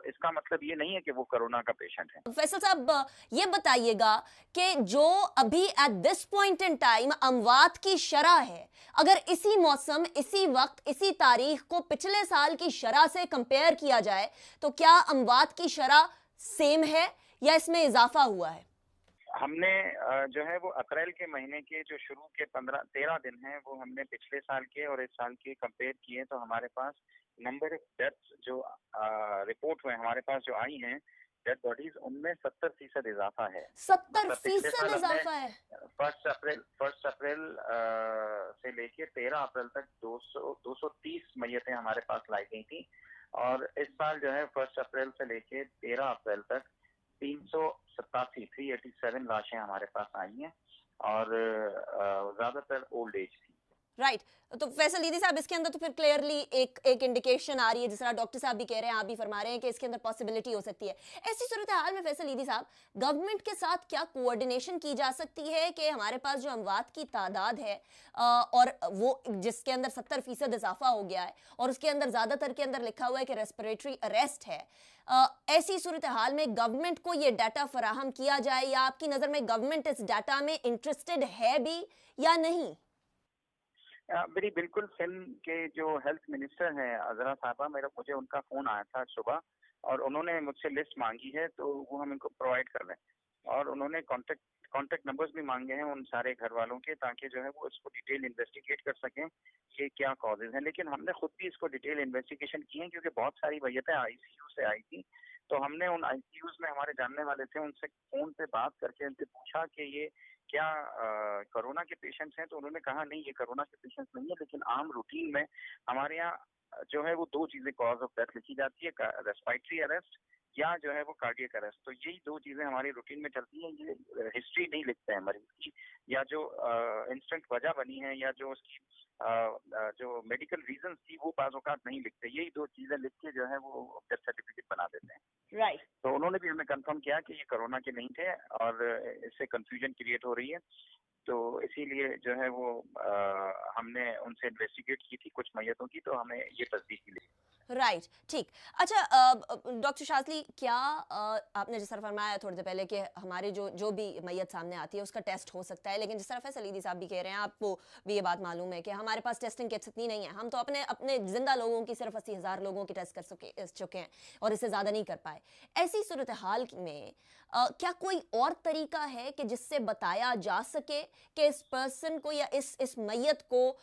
इसका मतलब ये नहीं है कि वो कोरोना का पेशेंट है। फैसल साहब, ये बताइएगा कि जो अभी at this point in time अमवात की शरह है, अगर इसी मौसम, इसी वक्त, इसी तारीख को पिछले साल की शरह से कंपेयर किया जाए तो क्या अमवात की शरह सेम है या इसमें इजाफा हुआ है? हमने जो है वो अप्रैल के महीने के जो शुरू के 13 दिन हैं वो हमने पिछले साल के और इस साल के कंपेयर किए, तो हमारे पास नंबर ऑफ डेथ्स जो रिपोर्ट हुए हमारे पास जो आई हैं डेड बॉडीज, उनमें 70% इजाफा है। मतलब पिछले 70% साल हमने इजाफा है? 1 अप्रैल से लेके 13 अप्रैल तक 230 मैयतें हमारे पास लाई गई थी, और इस साल जो है 1 अप्रैल से लेके 13 अप्रैल तक 387 लाशें हमारे पास आई हैं, और ज्यादातर ओल्ड एज थी। राइट तो फैसल दीदी साहब, इसके अंदर तो फिर क्लियरली एक इंडिकेशन आ रही है, जिस तरह डॉक्टर साहब भी कह रहे हैं, आप भी फरमा रहे हैं कि इसके अंदर पॉसिबिलिटी हो सकती है। ऐसी सूरत हाल में फैसल दीदी साहब, गवर्नमेंट के साथ क्या कोऑर्डिनेशन की जा सकती है कि हमारे पास जो अमवात की तादाद है और वो जिसके अंदर 70% इजाफा हो गया है और उसके अंदर ज्यादातर के अंदर लिखा हुआ है कि रेस्पिरेटरी अरेस्ट है, ऐसी सूरत हाल में गवर्नमेंट को ये डाटा फराहम किया जाए, या आपकी नजर में गवर्नमेंट इस डाटा में इंटरेस्टेड है भी या नहीं? मेरी बिल्कुल फिल्म के जो हेल्थ मिनिस्टर हैं अजरा साहबा, मुझे उनका फोन आया था सुबह, और उन्होंने मुझसे लिस्ट मांगी है, तो वो हम इनको प्रोवाइड कर रहे हैं, और उन्होंने कॉन्टेक्ट नंबर्स भी मांगे हैं उन सारे घर वालों के, ताकि जो है वो इसको डिटेल इन्वेस्टिगेट कर सकें कि क्या कॉजेज हैं। लेकिन हमने खुद भी इसको डिटेल इन्वेस्टिगेशन की है, क्योंकि बहुत सारी वजह आईसीयू से आई थी, तो हमने उन आईसीयूज में हमारे जानने वाले थे, उनसे फोन पे बात करके उनसे पूछा कि ये क्या कोरोना के पेशेंट्स हैं, तो उन्होंने कहा नहीं, ये कोरोना के पेशेंट्स नहीं है, लेकिन आम रूटीन में हमारे यहाँ जो है वो 2 चीजें कॉज ऑफ डेथ लिखी जाती है, रेस्पिरेटरी अरेस्ट या जो है वो कार्डियक अरेस्ट। तो यही 2 चीजें हमारी रूटीन में चलती हैं, ये हिस्ट्री नहीं लिखते हैं मरीज की, या जो इंस्टेंट वजह बनी है, या जो उसकी जो मेडिकल रीजन थी वो बाज़ औक़ात नहीं लिखते। यही 2 चीजें लिख के जो है वो डेथ सर्टिफिकेट बना देते हैं। राइट। तो उन्होंने भी हमें कंफर्म किया कि ये कोरोना के नहीं थे, और इससे कंफ्यूजन क्रिएट हो रही है, तो इसीलिए जो है वो हमने उनसे इन्वेस्टिगेट की थी कुछ मैयतों की, तो हमें ये तस्दीक मिली। राइट, ठीक। अच्छा, डॉक्टर शाज़ली, क्या आपने जिस तरह फरमाया थोड़ी देर पहले कि हमारे जो भी मैयत सामने आती है उसका टेस्ट हो सकता है, लेकिन जिस तरह फैसल ईदी साहब भी कह रहे हैं, आपको भी ये बात मालूम है कि हमारे पास टेस्टिंग किट्स इतनी नहीं है, हम तो अपने जिंदा लोगों की सिर्फ 80,000 लोगों की टेस्ट कर चुके हैं और इससे ज़्यादा नहीं कर पाए। ऐसी सूरत हाल में क्या कोई और तरीका है कि जिससे बताया जा सके कि इस पर्सन को या इस मैयत को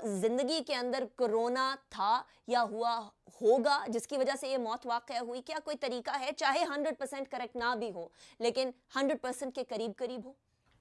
जिंदगी के अंदर कोरोना था या हुआ होगा, जिसकी वजह से ये मौत वाक़या हुई? क्या कोई तरीका है, चाहे 100% करेक्ट ना भी हो लेकिन 100% के करीब करीब हो?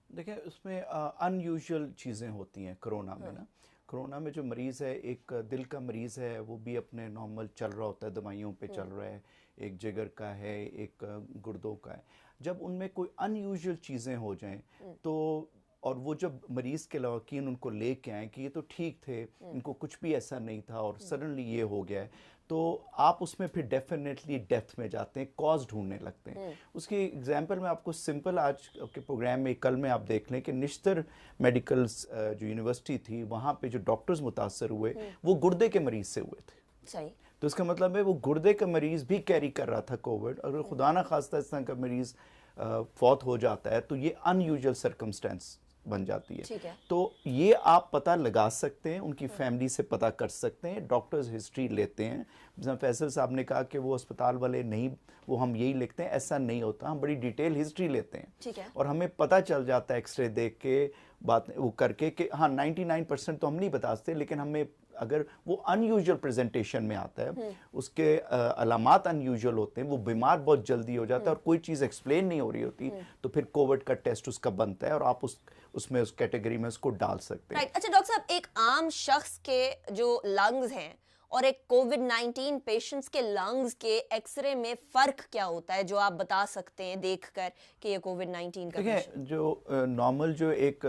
देखिए, उसमें अनयूजुअल चीज़ें होती हैं कोरोना में ना। कोरोना में जो मरीज़ है, एक दिल का मरीज़ है, वो भी अपने नॉर्मल चल रहा होता है, दवाइयों पे चल रहा है, एक जिगर का है, एक गुर्दों का है। जब उनमें कोई अनयूजुअल चीज़ें हो जाएं तो, और वो जब मरीज़ के लवाकीन उनको लेके आए कि ये तो ठीक थे, इनको कुछ भी ऐसा नहीं था, और सडनली ये हो गया है, तो आप उसमें फिर डेफिनेटली डेथ में जाते हैं, कॉज ढूंढने लगते हैं। उसकी एग्जांपल मैं आपको सिंपल आज के प्रोग्राम में, कल में आप देख लें कि निश्तर मेडिकल जो यूनिवर्सिटी थी, वहाँ पे जो डॉक्टर्स मुतासर हुए वो गुर्दे के मरीज से हुए थे। सही। तो इसका मतलब है वो गुर्दे का मरीज भी कैरी कर रहा था कोविड। अगर खुदा ना खास्ता इस तरह का मरीज फौत हो जाता है तो ये अनयूजुअल सर्कमस्टेंस बन जाती है। तो ये आप पता लगा सकते हैं, उनकी फैमिली से पता कर सकते हैं, डॉक्टर्स हिस्ट्री लेते हैं। जैसे फैसल साहब ने कहा कि वो अस्पताल वाले नहीं, वो हम यही लिखते हैं, ऐसा नहीं होता, हम बड़ी डिटेल हिस्ट्री लेते हैं और हमें पता चल जाता है एक्सरे देख के, बात वो करके कि हाँ 99% तो हम नहीं बता सकते, लेकिन हमें अगर वो अनयूजुअल प्रेजेंटेशन में आता है, उसके अलामात अनयूजुअल होते हैं, वो बीमार बहुत जल्दी हो जाता है और कोई चीज़ एक्सप्लेन नहीं हो रही होती, तो फिर कोविड का टेस्ट उसका बनता है और आप उसमें उस कैटेगरी में उसको डाल सकते हैं। अच्छा डॉक्टर साहब, एक आम शख्स के जो लंग्स हैं और एक कोविड-19 पेशेंट्स के लंग्स के एक्सरे में फर्क क्या होता है, जो आप बता सकते हैं देखकर कि ये कोविड-19 का पेशेंट? जो नॉर्मल जो एक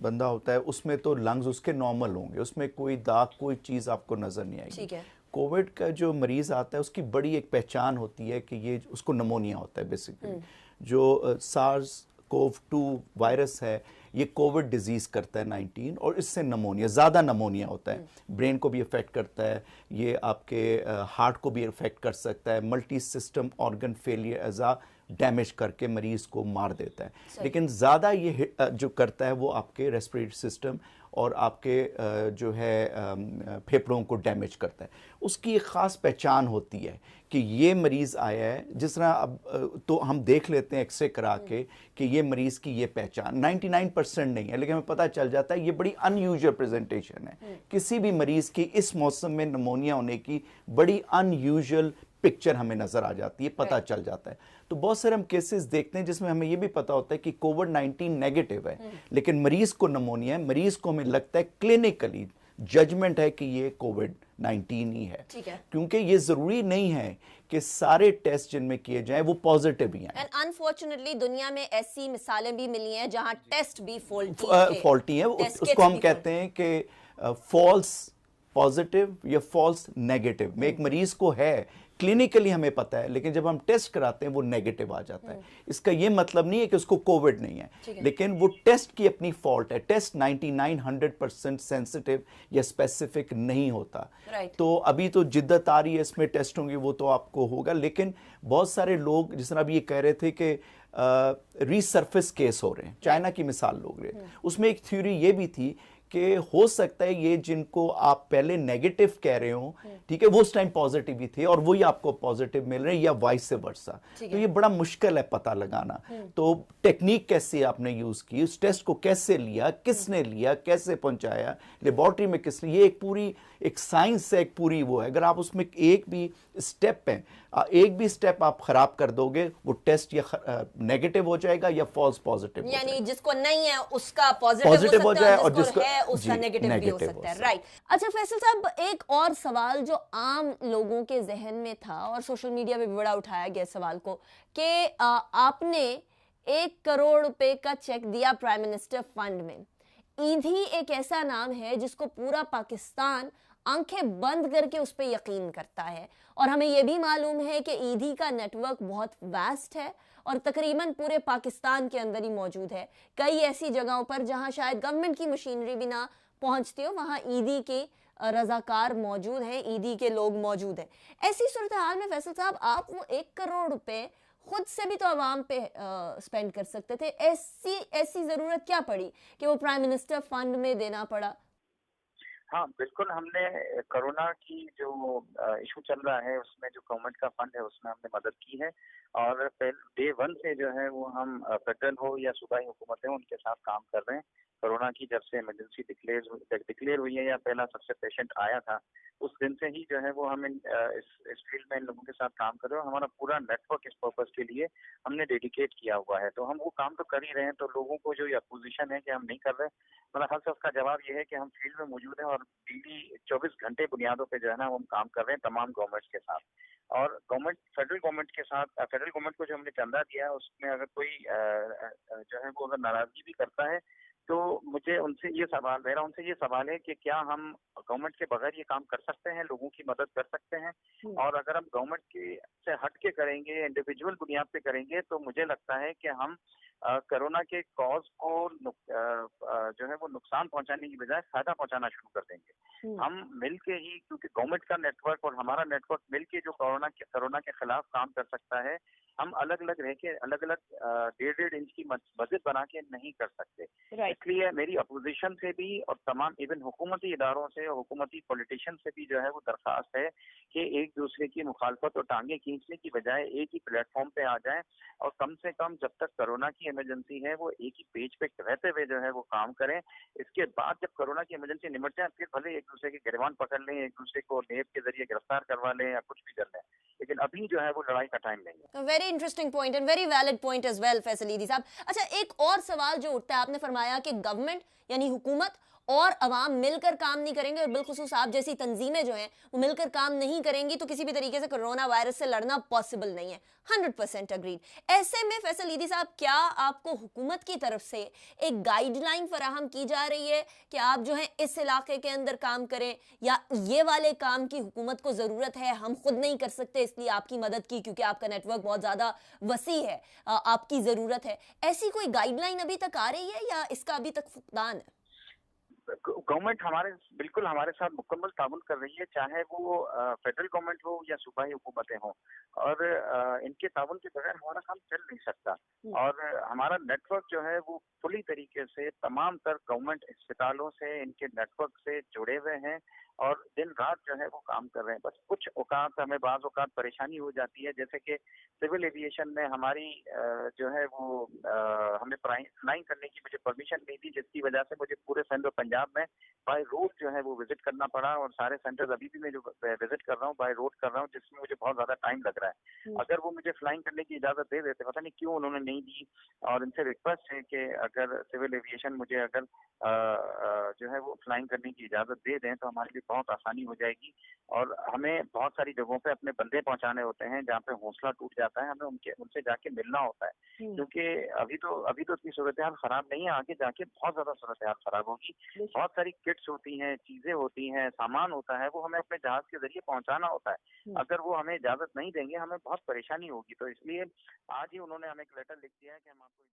बंदा होता है उसमें तो लंग्स उसके नॉर्मल होंगे, उसमें कोई दाग, कोई चीज़ आपको नज़र नहीं आएगी। ठीक है। कोविड का जो मरीज़ आता है उसकी बड़ी एक पहचान होती है कि ये उसको नमोनिया होता है बेसिकली। जो सार्स कोव 2 वायरस है, ये कोविड डिजीज करता है 19, और इससे नमोनिया, ज़्यादा नमोनिया होता है, ब्रेन को भी इफेक्ट करता है, ये आपके हार्ट को भी इफेक्ट कर सकता है, मल्टी सिस्टम ऑर्गन फेलियर एजा डैमेज करके मरीज को मार देता है। लेकिन ज़्यादा ये जो करता है वो आपके रेस्पिरेटरी सिस्टम और आपके जो है फेफड़ों को डैमेज करता है। उसकी एक ख़ास पहचान होती है कि ये मरीज़ आया है, जिस तरह अब तो हम देख लेते हैं एक्सरे करा के कि ये मरीज़ की ये पहचान 99% नहीं है, लेकिन हमें पता चल जाता है ये बड़ी अनयूजुअल प्रेजेंटेशन है। किसी भी मरीज़ की इस मौसम में निमोनिया होने की बड़ी अनयूजुअल पिक्चर हमें नजर आ जाती है, पता चल जाता है। तो बहुत सारे हम केसेस देखते हैं जिसमें हमें ये भी पता होता है कि कोविड-19 नेगेटिव है, लेकिन मरीज को निमोनिया है, मरीज को हमें लगता है क्लिनिकली जजमेंट है कि ये कोविड-19 ही है, क्योंकि ये जरूरी नहीं है कि सारे टेस्ट जिनमें किए जाएं वो पॉजिटिव ही हैं। एंड अनफॉर्चुनेटली दुनिया में ऐसी मिसालें भी मिली हैं जहां टेस्ट भी फॉल्टी है। उसको हम कहते हैं कि फॉल्स पॉजिटिव या फॉल्स नेगेटिव में एक मरीज को है, क्लिनिकली हमें पता है, लेकिन जब हम टेस्ट कराते हैं वो नेगेटिव आ जाता है। इसका ये मतलब नहीं है कि उसको कोविड नहीं है, लेकिन वो टेस्ट की अपनी फॉल्ट है। टेस्ट 99-100% सेंसिटिव या स्पेसिफिक नहीं होता। तो अभी तो जिद्दत आ रही है इसमें टेस्ट होंगे, वो तो आपको होगा, लेकिन बहुत सारे लोग जिस तरह अभी ये कह रहे थे कि रीसर्फेस केस हो रहे हैं, चाइना की मिसाल लोग रहे, उसमें एक थ्योरी ये भी थी कि हो सकता है ये जिनको आप पहले नेगेटिव कह रहे हो, ठीक है, वो उस टाइम पॉजिटिव ही थे और वही आपको पॉजिटिव मिल रहे हैं, या वाइस वर्सा। तो ये बड़ा मुश्किल है पता लगाना। तो टेक्निक कैसे आपने यूज की, उस टेस्ट को कैसे लिया, किसने लिया, कैसे पहुंचाया, लेबोरेटरी में किसने, ये एक पूरी एक साइंस है, एक पूरी वो है। अगर आप उसमें एक भी स्टेप है, एक भी स्टेप आप खराब कर दोगे, वो टेस्ट या नेगेटिव हो जाएगा या फॉल्स पॉजिटिव, यानी जिसको नहीं है उसका पॉजिटिव हो जाए और जिसको है उसका नेगेटिव भी हो सकता है। राइट। अच्छा फैसल साहब, एक और सवाल जो आम लोगों के जहन में था और सोशल मीडिया पे भी बड़ा उठाया गया सवाल को, कि आपने 1 करोड़ रुपए का चेक दिया प्राइम मिनिस्टर फंड में। ईदी एक ऐसा नाम है जिसको पूरा पाकिस्तान आंखें बंद करके उस पर यकीन करता है, और हमें यह भी मालूम है कि ईदी का नेटवर्क बहुत वास्ट है और तकरीबन पूरे पाकिस्तान के अंदर ही मौजूद है। कई ऐसी जगहों पर जहां शायद गवर्नमेंट की मशीनरी भी ना पहुंचती हो, वहां ईदी के रजाकार मौजूद हैं, ईदी के लोग मौजूद हैं। ऐसी सूरत हाल में फैसल साहब, आप वो 1 करोड़ रुपए खुद से भी तो आवाम पे स्पेंड कर सकते थे, ऐसी जरूरत क्या पड़ी कि वो प्राइम मिनिस्टर फंड में देना पड़ा? हाँ बिल्कुल, हमने कोरोना की जो इशू चल रहा है उसमें जो गवर्नमेंट का फंड है उसमें हमने मदद की है, और डे 1 से जो है वो हम फेडरल हो या सूबाई हुकूमत है उनके साथ काम कर रहे हैं। कोरोना की जब से इमरजेंसी डिक्लेयर हुई है या पहला सबसे पेशेंट आया था, उस दिन से ही जो है वो हम इस फील्ड में इन लोगों के साथ काम कर रहे हैं। हमारा पूरा नेटवर्क इस पर्पज के लिए हमने डेडिकेट किया हुआ है, तो हम वो काम तो कर ही रहे हैं। तो लोगों को जो ये अपोजिशन है कि हम नहीं कर रहे, मतलब हर शख्स का जवाब ये है कि हम फील्ड में मौजूद हैं और डेली 24 घंटे बुनियादों पे जो है ना हम काम कर रहे हैं तमाम गवर्नमेंट्स के साथ। और फेडरल गवर्नमेंट के साथ, फेडरल गवर्नमेंट को जो हमने चंदा दिया है उसमें अगर कोई जो है वो अगर नाराजगी भी करता है, तो मुझे उनसे ये सवाल, मेरा उनसे ये सवाल है कि क्या हम गवर्नमेंट के बगैर ये काम कर सकते हैं, लोगों की मदद कर सकते हैं? और अगर हम गवर्नमेंट के से हट के करेंगे, इंडिविजुअल बुनियाद पे करेंगे, तो मुझे लगता है कि हम कोरोना के कॉज को जो है वो नुकसान पहुंचाने की बजाय फायदा पहुंचाना शुरू कर देंगे। हम मिलके ही, क्योंकि गवर्नमेंट का नेटवर्क और हमारा नेटवर्क मिलके जो कोरोना के खिलाफ काम कर सकता है, हम अलग अलग रह के अलग अलग 1.5 इंच की मस्जिद बना के नहीं कर सकते। इसलिए मेरी अपोजिशन से भी और तमाम इवन हुकूमती इदारों से और हुकूमती पॉलिटिशियन से भी जो है वो दरख्वास्त है कि एक दूसरे की मुखालफत और टांगे खींचने की बजाय एक ही प्लेटफॉर्म पे आ जाए, और कम से कम जब तक कोरोना की इमरजेंसी है वो एक ही पेज पे रहते हुए जो है वो काम करें। इसके बाद जब कोरोना की इमरजेंसी निमट जाए, फिर भले एक दूसरे के गिरबान पकड़ लें, एक दूसरे को नेब के जरिए गिरफ्तार करवा लें या कुछ भी कर लें, लेकिन अभी जो है वो लड़ाई का टाइम नहीं है। Very interesting point and very valid point as well Faisal Edhi sahab. अच्छा, एक और सवाल जो उठता है, आपने फरमाया कि गवर्नमेंट यानी हुकूमत और अवाम मिलकर काम नहीं करेंगे और बिलखुसूस आप जैसी तंजीमें जो हैं वो मिलकर काम नहीं करेंगी तो किसी भी तरीके से कोरोना वायरस से लड़ना पॉसिबल नहीं है। 100% अग्रीड। ऐसे में फैसल ईदी साहब, क्या आपको हुकूमत की तरफ से एक गाइडलाइन फराहम की जा रही है कि आप जो है इस इलाके के अंदर काम करें, या ये वाले काम की हुकूमत को ज़रूरत है, हम खुद नहीं कर सकते इसलिए आपकी मदद की क्योंकि आपका नेटवर्क बहुत ज़्यादा वसी है, आपकी ज़रूरत है? ऐसी कोई गाइडलाइन अभी तक आ रही है या इसका अभी तक फुकदान है? गवर्नमेंट बिल्कुल हमारे साथ मुकम्मल ताउन कर रही है, चाहे वो फेडरल गवर्नमेंट हो या सूबाई हुकूमतें हों, और इनके ताउन के बगैर हमारा काम चल नहीं सकता। और हमारा नेटवर्क जो है वो फुली तरीके से तमाम तर गवर्नमेंट अस्पतालों से, इनके नेटवर्क से जुड़े हुए हैं और दिन रात जो है वो काम कर रहे हैं। बस कुछ औकात हमें बाज़ औकात परेशानी हो जाती है, जैसे कि सिविल एविएशन में हमारी जो है वो हमें फ्लाइंग करने की मुझे परमिशन नहीं दी, जिसकी वजह से मुझे पूरे सेंट्रल पंजाब में बाय रोड जो है वो विजिट करना पड़ा, और सारे सेंटर्स अभी भी मैं जो विजिट कर रहा हूँ बाय रोड कर रहा हूँ, जिसमें मुझे बहुत ज्यादा टाइम लग रहा है। अगर वो मुझे फ्लाइंग करने की इजाजत दे देते, पता नहीं क्यों उन्होंने नहीं दी, और इनसे रिक्वेस्ट है कि अगर सिविल एविएशन मुझे अगर जो है वो फ्लाइंग करने की इजाजत दे दें तो हमारे लिए बहुत आसानी हो जाएगी। और हमें बहुत सारी जगहों पे अपने बंदे पहुंचाने होते हैं जहाँ पे हौसला टूट जाता है, हमें उनसे जाके मिलना होता है, क्योंकि अभी तो इतनी सूरत हाल खराब नहीं है, आगे जाके बहुत ज्यादा सूरत हाल खराब होगी। बहुत सारी किट्स होती हैं, चीजें होती हैं, सामान होता है, वो हमें अपने जहाज के जरिए पहुंचाना होता है। अगर वो हमें इजाजत नहीं देंगे हमें बहुत परेशानी होगी। तो इसलिए आज ही उन्होंने हमें एक लेटर लिख दिया है कि हम आपको